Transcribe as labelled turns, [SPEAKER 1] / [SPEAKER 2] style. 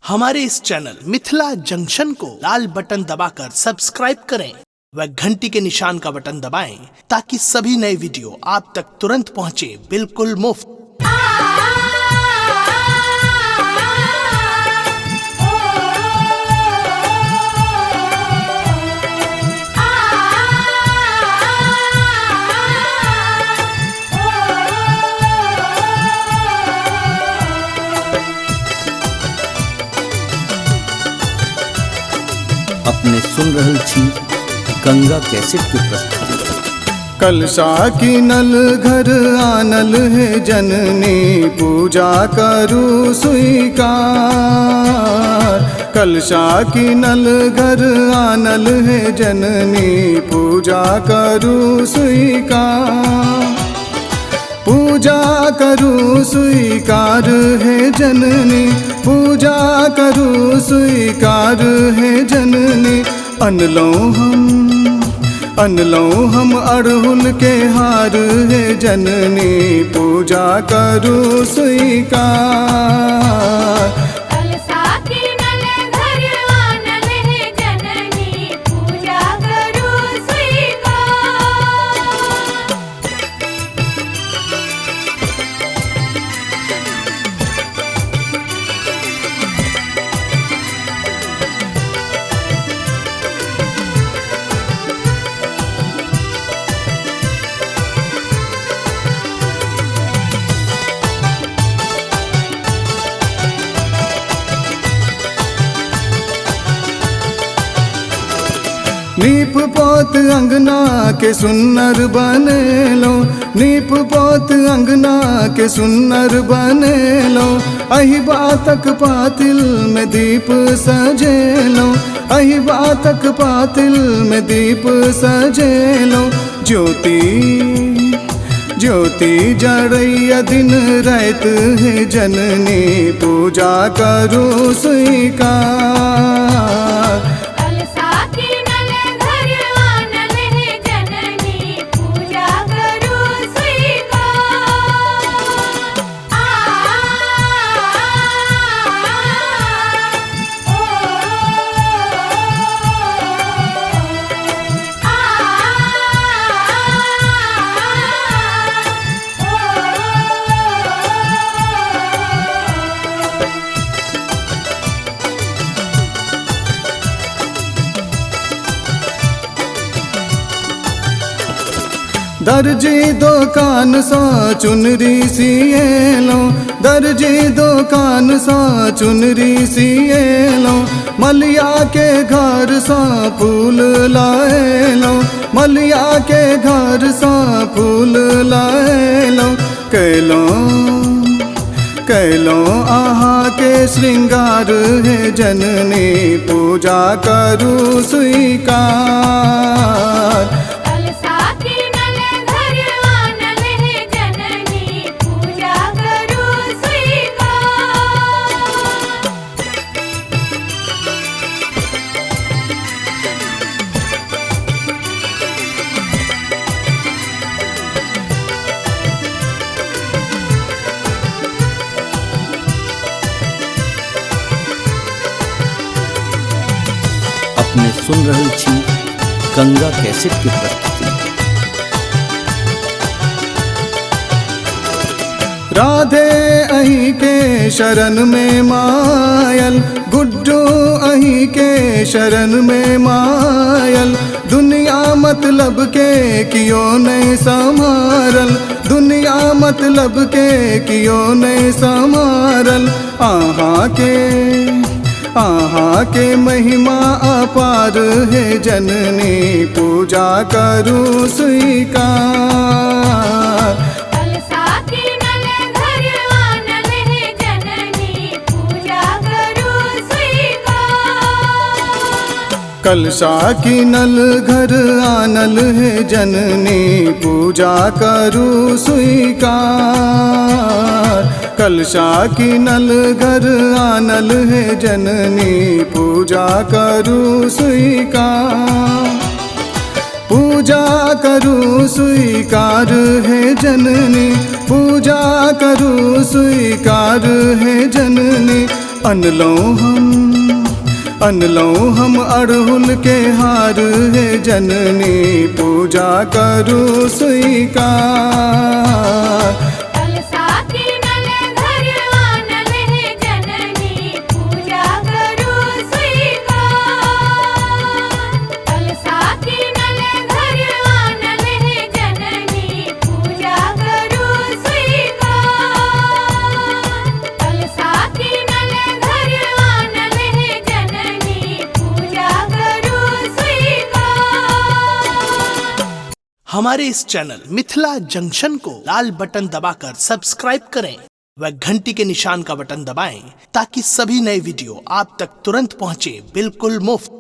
[SPEAKER 1] हमारे इस channel Mithila junction को लाल button दबाकर सब्सक्राइब करें व घंटी के निशान का बटन दबाएं ताकि सभी नए वीडियो आप तक तुरंत पहुंचे बिल्कुल मुफ्त।
[SPEAKER 2] अपने सुन रहल छी गंगा कैसेट की प्रस्तुति।
[SPEAKER 3] कलशा की नल घर आनल है जननी, पूजा करू स्वीकार। कलशा की नल घर आनल है जननी, पूजा करू स्वीकार। पूजा करू स्वीकार है जननी, पूजा करू स्वीकार है जननी। अनलो हम अड़हुल के हार है जननी, पूजा करू स्वीकार। नीप पोत अंगना के सुन्नर बनेलो, नीप पोत अंगना के सुन्नर बनेलो। अहि बातक पातिल में दीप सजेलो, अहि बातक पातिल में दीप सजेलो। ज्योति जड़ैया दिन रात है जननी, पूजा करू स्वीकार। दर्जी दुकान सा चुनरी सिएलो, दर्जी दुकान सा चुनरी सिएलो। मलिया के घर सा फूल लाएलो, मलिया के घर सा फूल लाएलो। कैलो आहा के श्रृंगार है जननी, पूजा करू स्वीकार।
[SPEAKER 2] अपने सुन रहल छी गंगा कैसेट की प्रस्तुति।
[SPEAKER 3] राधे अही के शरण में मायल, गुड्डू अही के शरण में मायल। दुनिया मतलब के कियो नहीं संभारल, दुनिया मतलब के कियो नहीं संभारल। आहा के महिमा अपार है जननी, पूजा करू स्वीकार। कलशा की नल घर आनल है जननी, पूजा करू स्वीकार। कलशा की नल घर आनल है जननी, पूजा करू स्वीकार। पूजा करू स्वीकार है जननी, पूजा करू स्वीकार है जननी। अनलो हम अड़हुल के हार है जननी, पूजा करू स्वीकार।
[SPEAKER 4] कलसा की नल घर आनल है जननी, पूजा करू स्वीकार। कलसा की नल घर आनल है जननी, पूजा करू स्वीकार। कलसा की नल घर आनल है जननी, पूजा करू स्वीकार।
[SPEAKER 1] हमारे इस चैनल मिथिला जंक्शन को लाल बटन दबाकर सब्सक्राइब करें व घंटी के निशान का बटन दबाएं ताकि सभी नए वीडियो आप तक तुरंत पहुंचे बिल्कुल मुफ्त।